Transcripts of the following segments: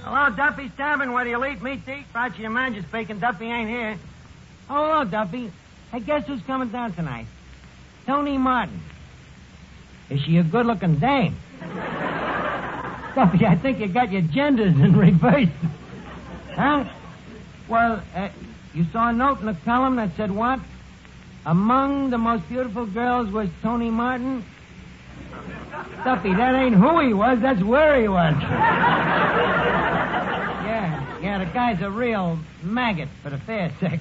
Hello, Duffy's Tavern, where you'll eat meat to eat. Archie the Manager speaking. Duffy ain't here. Oh, hello, Duffy. Hey, guess who's coming down tonight? Tony Martin. Is she a good-looking dame? Duffy, I think you got your genders in reverse. Huh? Well, you saw a note in the column that said what? Among the most beautiful girls was Tony Martin? Duffy, that ain't who he was, that's where he was. Yeah, the guy's a real maggot for the fair sex.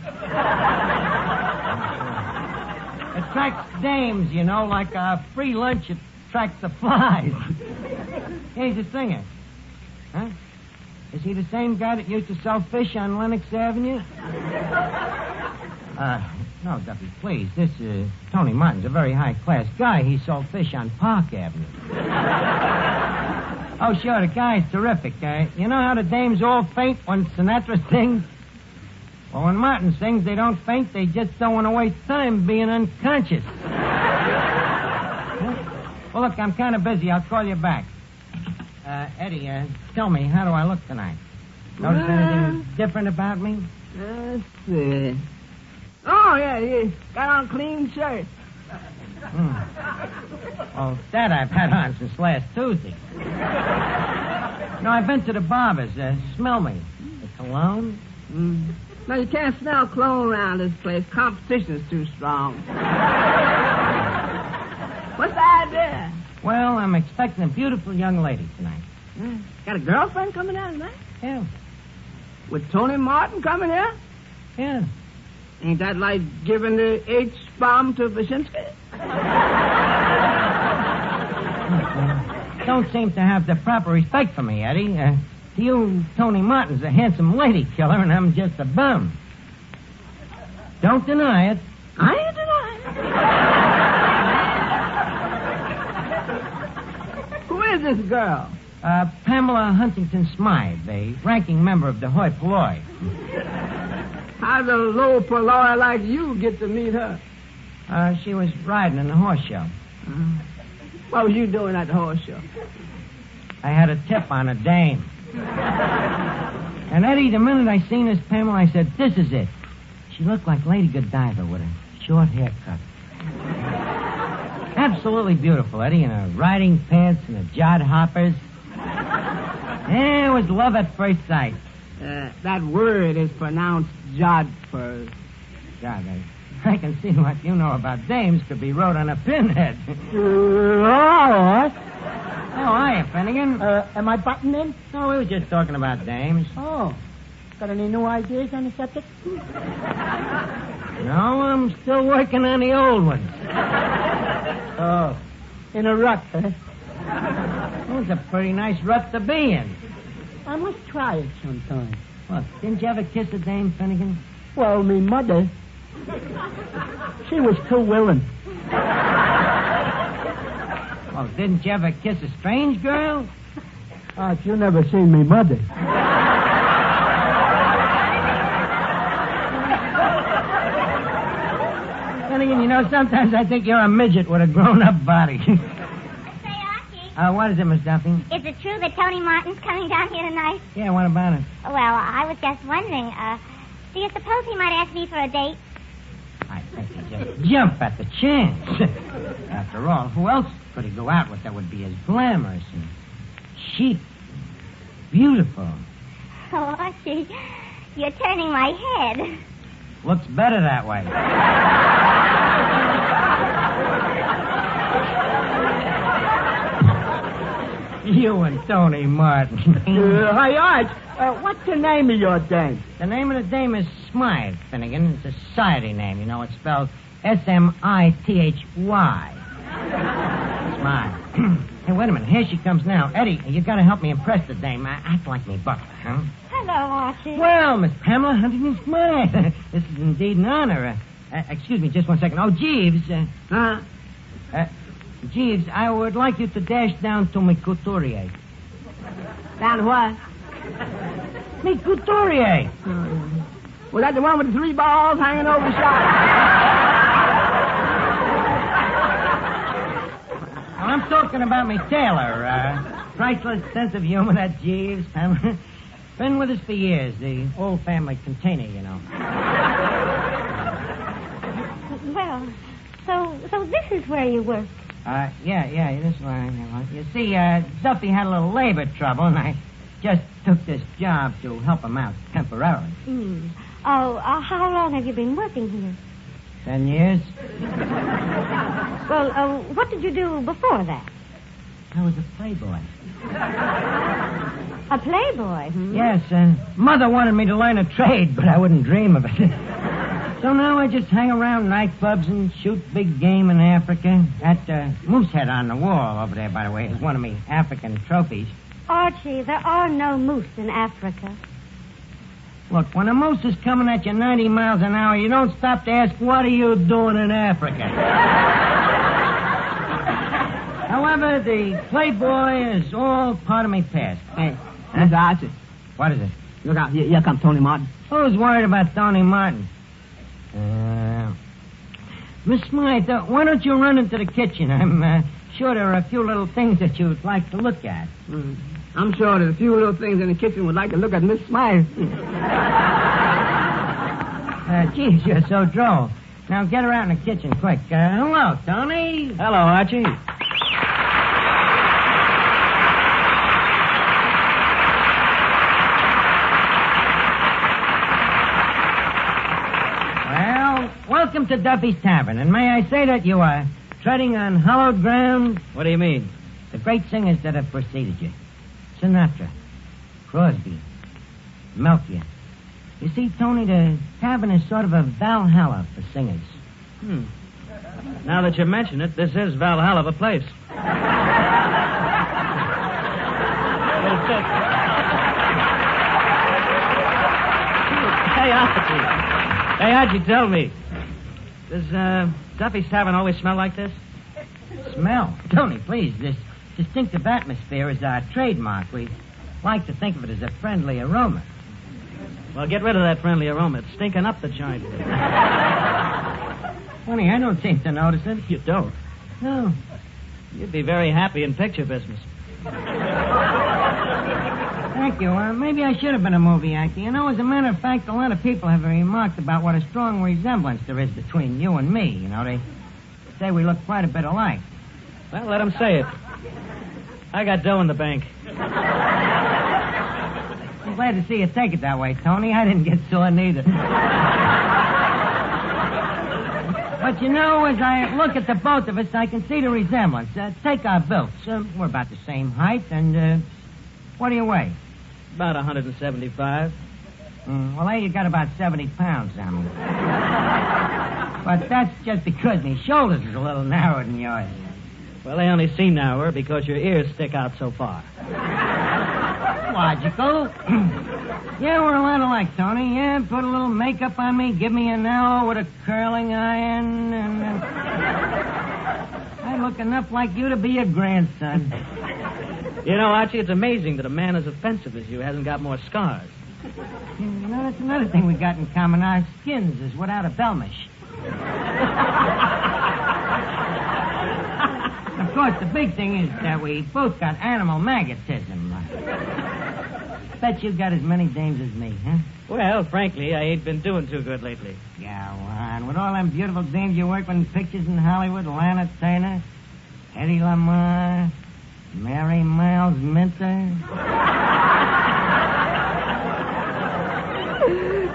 Attracts dames, you know, like a free lunch attracts the flies. He's a singer. Huh? Is he the same guy that used to sell fish on Lenox Avenue? No, Duffy, please. This Tony Martin's a very high-class guy. He sold fish on Park Avenue. Oh, sure, the guy's terrific. You know how the dames all faint when Sinatra sings? Well, when Martin sings, they don't faint. They just don't want to waste time being unconscious. Well, look, I'm kind of busy. I'll call you back. Eddie, tell me, how do I look tonight? Notice anything different about me? Let's see. Oh, yeah, you got on a clean shirt. Well, that I've had on since last Tuesday. No, I've been to the barber's. Smell me. The cologne? No, you can't smell cologne around this place. Competition's too strong. What's the idea? Well, I'm expecting a beautiful young lady tonight. Got a girlfriend coming down tonight? Yeah. With Tony Martin coming here? Yeah. Ain't that like giving the H-bomb to Wyszynski? Don't seem to have the proper respect for me, Eddie. To you, Tony Martin's a handsome lady killer, and I'm just a bum. Don't deny it. I ain't denying it. Who is this girl? Pamela Huntington Smythe, a ranking member of the Hoi Polloi. How'd a low polloi like you get to meet her? She was riding in the horse show. What was you doing at the horse show? I had a tip on a dame. And Eddie, the minute I seen this Pamela, I said, this is it. She looked like Lady Godiva with a short haircut. Absolutely beautiful, Eddie, in her riding pants and her jod hoppers. Yeah, it was love at first sight. That word is pronounced jodhpurs. God, I can see what you know about dames could be wrote on a pinhead. Oh, hiya, Finnegan. Am I butting in? No, we were just talking about dames. Oh. Got any new ideas on the subject? No, I'm still working on the old ones. Oh. In a rut, huh? Well, it's a pretty nice rut to be in. I must try it sometime. What, didn't you ever kiss a dame, Finnegan? Well, me mother. She was too willing. Well, didn't you ever kiss a strange girl? You never seen me mother. Finnegan, you know, sometimes I think you're a midget with a grown-up body. Say, Archie. What is it, Miss Duffy? Is it true that Tony Martin's coming down here tonight? Yeah, what about it? Well, I was just wondering, do you suppose he might ask me for a date? I think he'd just jump at the chance. After all, who else could he go out with that would be as glamorous and chic, beautiful? Oh, Archie, you're turning my head. Looks better that way. You and Tony Martin. Hey, Arch, what's the name of your dame? The name of the dame is Smythe, Finnegan. It's a society name. You know, it's spelled Smithy. Smythe. Hey, wait a minute. Here she comes now. Eddie, you got to help me impress the dame. Act like me butler, huh? Hello, Archie. Well, Miss Pamela Huntington Smythe. This is indeed an honor. Excuse me just one second. Oh, Jeeves. Jeeves, I would like you to dash down to my couturier. Down what? My couturier. Was that the one with the 3 balls hanging over the shop? Well, I'm talking about me tailor. Priceless sense of humor, that Jeeves, Pamela. Been with us for years, the old family container, you know. Well, so this is where you work. Yeah, this one. You see, Duffy had a little labor trouble, and I just took this job to help him out temporarily. Oh, how long have you been working here? 10 years. Well, what did you do before that? I was a playboy. A playboy? Yes, Mother wanted me to learn a trade, but I wouldn't dream of it. So now I just hang around nightclubs and shoot big game in Africa. That moose head on the wall over there, by the way, is one of me African trophies. Archie, there are no moose in Africa. Look, when a moose is coming at you 90 miles an hour, you don't stop to ask, what are you doing in Africa? However, the playboy is all part of me past. Hey, that's Archie. What is it? Look out, here comes Tony Martin. Who's worried about Tony Martin? Miss Smythe, why don't you run into the kitchen? I'm sure there are a few little things that you'd like to look at. I'm sure there's a few little things in the kitchen would like to look at Miss Smythe. Geez, you're so droll. Now get her out in the kitchen, quick. Hello, Tony. Hello, Archie. Well, welcome to Duffy's Tavern, and may I say that you are treading on hallowed ground? What do you mean? The great singers that have preceded you. Sinatra, Crosby, Melchior. You see, Tony, the tavern is sort of a Valhalla for singers. Now that you mention it, this is Valhalla of a place. Hey, Archie, tell me. Does Duffy's Tavern always smell like this? Smell? Tony, please, this distinctive atmosphere is our trademark. We like to think of it as a friendly aroma. Well, get rid of that friendly aroma. It's stinking up the joint. Funny, I don't seem to notice it. You don't? No. You'd be very happy in picture business. Thank you. Maybe I should have been a movie actor. You know, as a matter of fact, a lot of people have remarked about what a strong resemblance there is between you and me. You know, they say we look quite a bit alike. Well, let them say it. I got dough in the bank. I'm glad to see you take it that way, Tony. I didn't get sore neither. But you know, as I look at the both of us, I can see the resemblance. Take our builds. We're about the same height, and what do you weigh? About 175. Well, hey, you got about 70 pounds on me. But that's just because my shoulders is a little narrower than yours. Well, they only seem narrower because your ears stick out so far. Logical. Yeah, we're a lot alike, Tony. Yeah, put a little makeup on me, give me an arrow with a curling iron, and I look enough like you to be a grandson. You know, Archie, it's amazing that a man as offensive as you hasn't got more scars. You know, that's another thing we got in common. Our skins is without a belmish. Of course, the big thing is that we both got animal magnetism. Bet you got as many dames as me, huh? Well, frankly, I ain't been doing too good lately. Yeah, on. With all them beautiful dames you work with in pictures in Hollywood, Lana Turner, Eddie Lamar, Mary Miles Minter.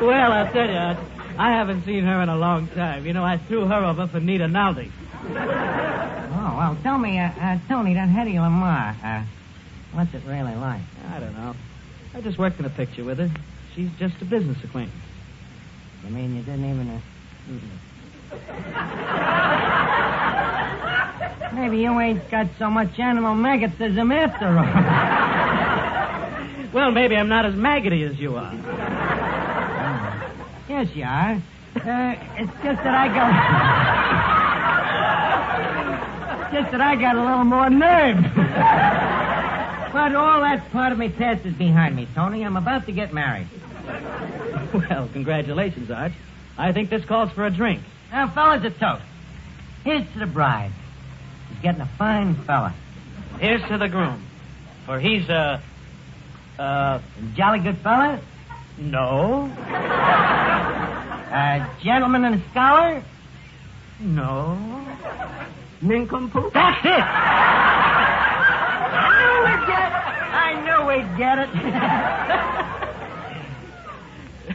Well, I'll tell you, I haven't seen her in a long time. You know, I threw her over for Nita Naldi. Oh, well, tell me, Tony, that Hedy Lamar, what's it really like? I don't know. I just worked in a picture with her. She's just a business acquaintance. You mean you didn't even... Maybe you ain't got so much animal magnetism after all. Well, maybe I'm not as maggoty as you are. Yes, you are. It's just that I got a little more nerve. But all that part of me past is behind me, Tony. I'm about to get married. Well, congratulations, Arch. I think this calls for a drink. Now, fellas, a toast. Here's to the bride. She's getting a fine fella. Here's to the groom. For he's a Jolly good fella? No. Gentleman and a scholar? No. Nincompoop? That's it! I knew we'd get it.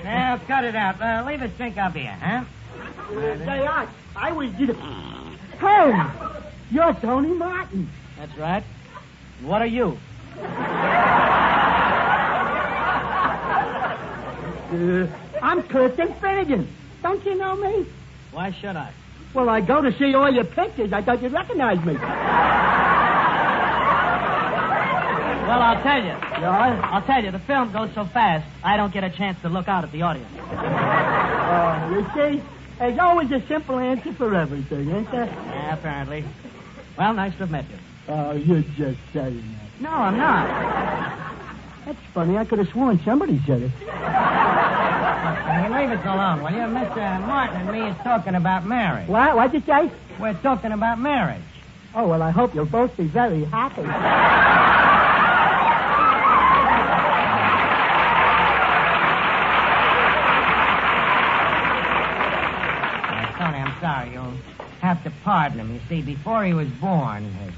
Now, cut it out. Leave us drink up here, huh? Say, I was just... Hey, you're Tony Martin. That's right. What are you? I'm Kirsten Finnegan. Don't you know me? Why should I? Well, I go to see all your pictures. I thought you'd recognize me. Well, I'll tell you. Yeah? I'll tell you, the film goes so fast, I don't get a chance to look out at the audience. You see, there's always a simple answer for everything, ain't there? Yeah, apparently. Well, nice to have met you. Oh, you're just saying that. No, I'm not. That's funny. I could have sworn somebody said it. Leave us alone, will you? Mr. Martin and me is talking about marriage. What? What'd you say? We're talking about marriage. Oh, well, I hope you'll both be very happy. Tony, I'm sorry. You'll have to pardon him. You see, before he was born, his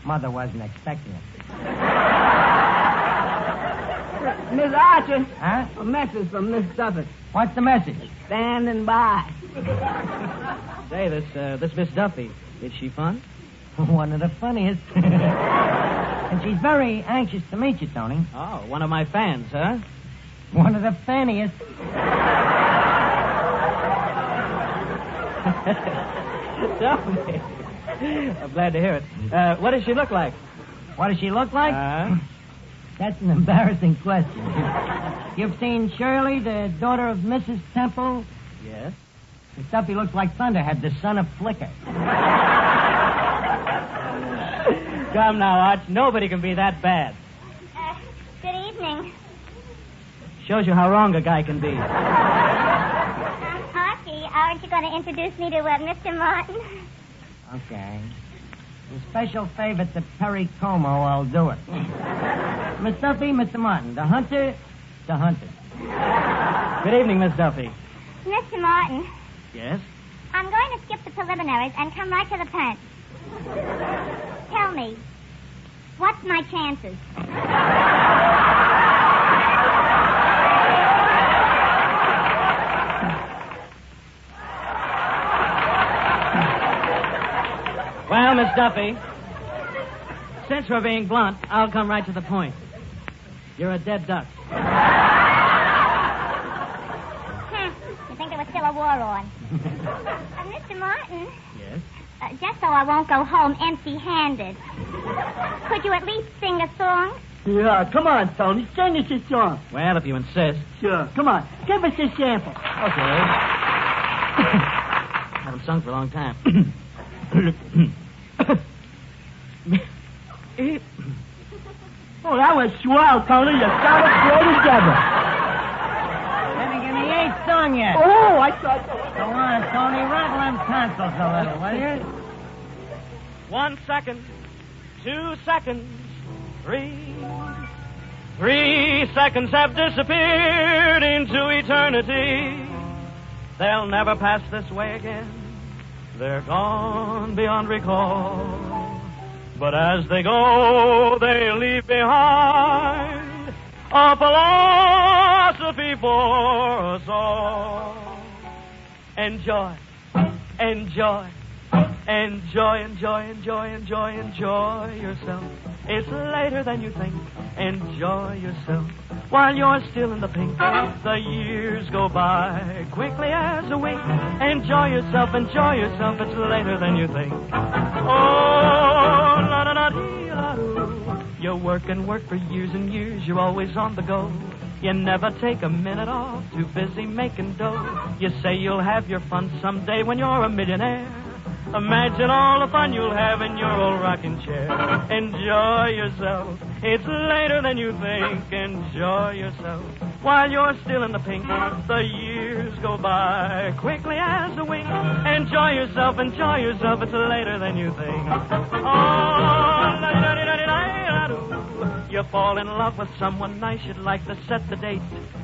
mother wasn't expecting him. Miss Archer. Huh? A message from Miss Duffy. What's the message? Standing by. Say, this Miss Duffy, is she fun? One of the funniest. And she's very anxious to meet you, Tony. Oh, one of my fans, huh? One of the funniest. Tell me. I'm glad to hear it. What does she look like? What does she look like? That's an embarrassing question. You've seen Shirley, the daughter of Mrs. Temple? Yes. Miss Duffy looks like Thunderhead, the son of Flicker. Come now, Arch. Nobody can be that bad. Good evening. Shows you how wrong a guy can be. Archie, aren't you going to introduce me to Mr. Martin? Okay. The special favor to Perry Como, I'll do it. Miss Duffy, Mr. Martin. The hunter. Good evening, Miss Duffy. Mr. Martin, Yes? I'm going to skip the preliminaries and come right to the punch. Tell me, what's my chances? Well, Miss Duffy, since we're being blunt, I'll come right to the point. You're a dead duck. You think there was still a war on? Mr. Martin, Yes? just so I won't go home empty-handed, could you at least sing a song? Yeah, come on, Tony. Sing us a song. Well, if you insist. Sure. Come on. Give us a sample. Okay. Haven't sung for a long time. Oh, that was swell, Tony. You sounded great together. Haven't given me ain't sung yet. Oh, I thought... Go on, Tony. Rattle them tonsils a little, will you? 1 second, 2 seconds, 3. 3 seconds have disappeared into eternity. They'll never pass this way again. They're gone beyond recall. But as they go, they leave behind a philosophy for us all. Enjoy, enjoy, enjoy, enjoy, enjoy, enjoy, enjoy yourself. It's later than you think. Enjoy yourself while you're still in the pink. The years go by quickly as a wink. Enjoy yourself, enjoy yourself. It's later than you think. Oh, la da da dee la doo. You work and work for years and years. You're always on the go. You never take a minute off. Too busy making dough. You say you'll have your fun someday when you're a millionaire. Imagine all the fun you'll have in your old rocking chair. Enjoy yourself. It's later than you think. Enjoy yourself while you're still in the pink. The years go by quickly as a wink. Enjoy yourself, enjoy yourself. It's later than you think. Oh, la-di-da-di-da-di-da-di-da-do. You fall in love with someone nice, you'd like to set the date.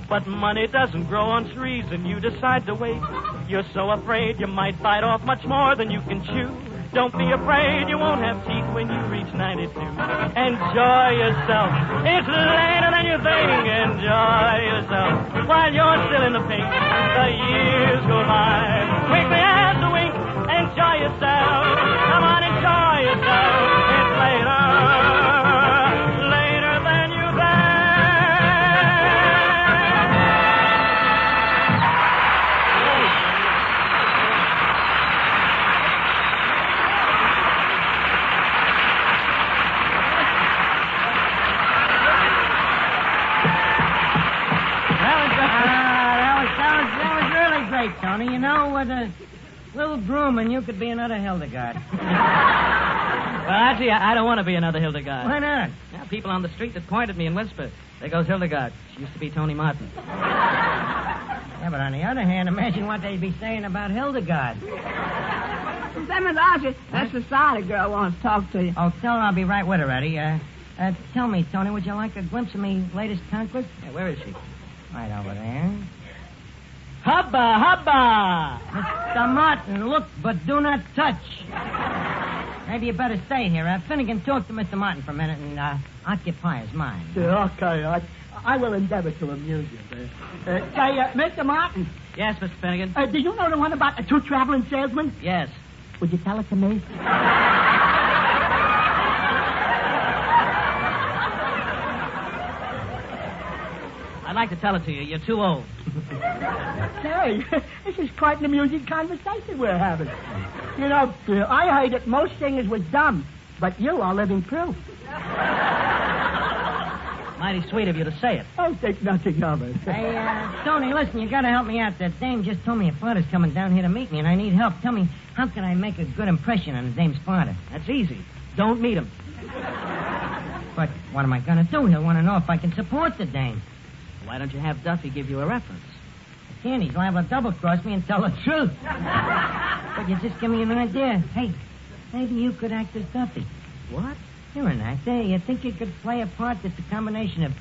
But money doesn't grow on trees and you decide to wait. You're so afraid you might bite off much more than you can chew. Don't be afraid, you won't have teeth when you reach 92. Enjoy yourself. It's later than you think. Enjoy yourself while you're still in the pink. The years go by quickly as a wink. Enjoy yourself. Come on, enjoy yourself. It's later than you think. That was really great, Tony. You know, with a little grooming, you could be another Hildegard. Well, Archie, I don't want to be another Hildegard. Why not? Yeah, people on the street that point at me and whisper, there goes Hildegard. She used to be Tony Martin. Yeah, but on the other hand, imagine what they'd be saying about Hildegard. Say, Miss Archie, that society girl wants to talk to you. Oh, tell her I'll be right with her, Eddie. Tell me, Tony, would you like a glimpse of me latest conquest? Yeah, where is she? Right over there. Hubba, hubba! Mr. Martin, look, but do not touch. Maybe you better stay here. Finnegan, talk to Mr. Martin for a minute and occupy his mind. Okay, I will endeavor to amuse you. Say, Mr. Martin. Yes, Mr. Finnegan? Do you know the one about the two traveling salesmen? Yes. Would you tell it to me? I'd like to tell it to you. You're too old. Say, this is quite an amusing conversation we're having. You know, I heard that most singers was dumb, but you are living proof. Mighty sweet of you to say it. I'll think nothing of it. Hey, Tony, listen, you gotta help me out. That dame just told me a father's coming down here to meet me, and I need help. Tell me, how can I make a good impression on the dame's father? That's easy. Don't meet him. But what am I gonna do? He'll want to know if I can support the dame. Why don't you have Duffy give you a reference? I can't. He's liable to double-cross me and tell the truth. But you just give me an idea. Hey, maybe you could act as Duffy. What? You're an actor. You think you could play a part that's a combination of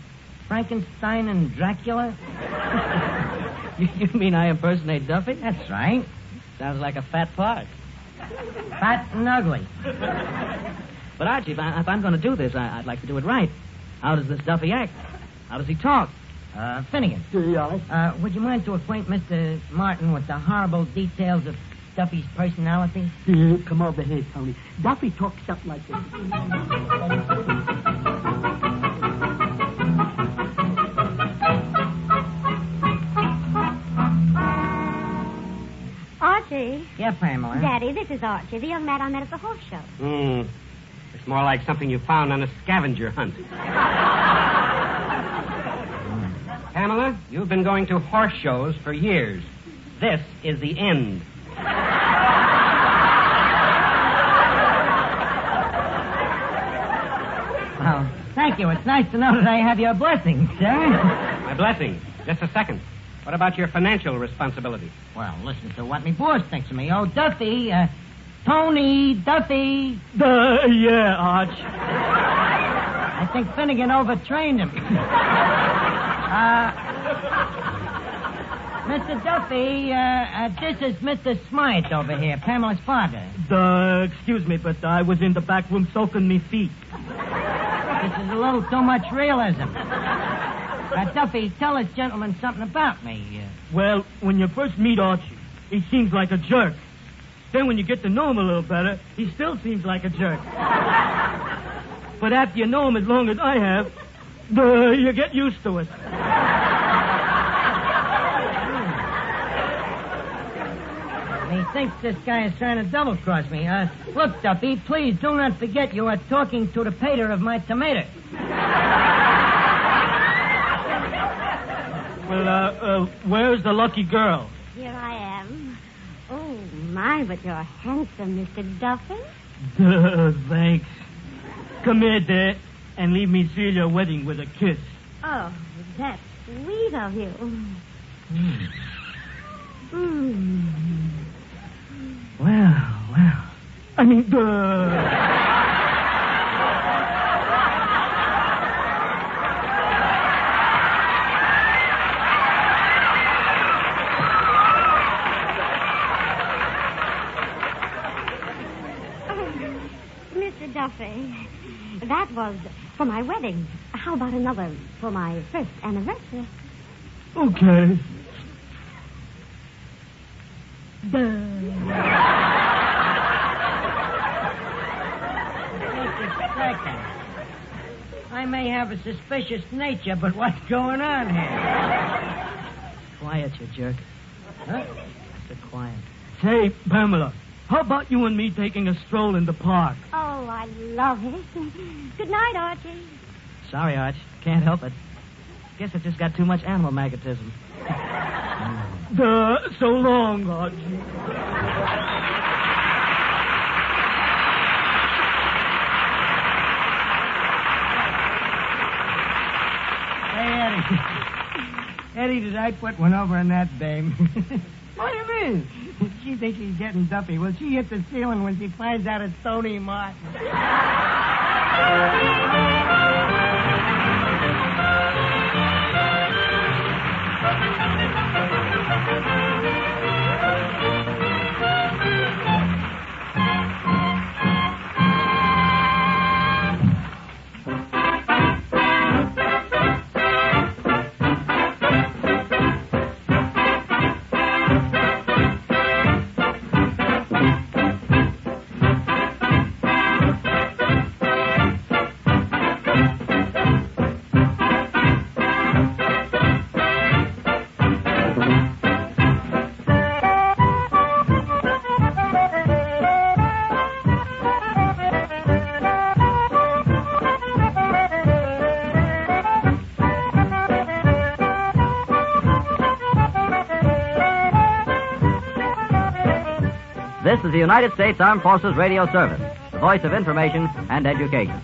Frankenstein and Dracula? You mean I impersonate Duffy? That's right. Sounds like a fat part. Fat and ugly. But, Archie, if I'm going to do this, I'd like to do it right. How does this Duffy act? How does he talk? Finnegan. Yes? Would you mind to acquaint Mr. Martin with the horrible details of Duffy's personality? Come over here, Tony. Duffy talks something like this. Archie. Yeah, Pamela. Daddy, this is Archie, the young man I met at the horse show. It's more like something you found on a scavenger hunt. Pamela, you've been going to horse shows for years. This is the end. Well, thank you. It's nice to know that I have your blessing, sir. My blessing. Just a second. What about your financial responsibility? Well, listen to what me boss thinks of me. Oh, Duffy, Tony, Duffy. Yeah, Arch. I think Finnegan overtrained him. Mr. Duffy, this is Mr. Smythe over here, Pamela's father. Excuse me, but I was in the back room soaking me feet. This is a little too much realism. Duffy, tell this gentleman something about me. Well, when you first meet Archie, he seems like a jerk. Then when you get to know him a little better, he still seems like a jerk. But after you know him as long as I have, you get used to it. He thinks this guy is trying to double-cross me. Look, Duffy, please do not forget you are talking to the pater of my tomato. Well, where's the lucky girl? Here I am. Oh, my, but you're handsome, Mr. Duffy. Thanks. Come here, Dad, and leave me seal your wedding with a kiss. Oh, that's sweet of you. Well. I mean, Duffy. That was for my wedding. How about another for my first anniversary? Okay. Just a second. I may have a suspicious nature, but what's going on here? Quiet, you jerk. Huh? I said quiet. Say, Pamela, how about you and me taking a stroll in the park? Oh, I love it. Good night, Archie. Sorry, Arch. Can't help it. Guess I just got too much animal magnetism. So long, Archie. Eddie, did I put one over on that dame? What do you mean? She thinks she's getting Duffy. Well, she hit the ceiling when she finds out it's Tony Martin. This is the United States Armed Forces Radio Service, the voice of information and education.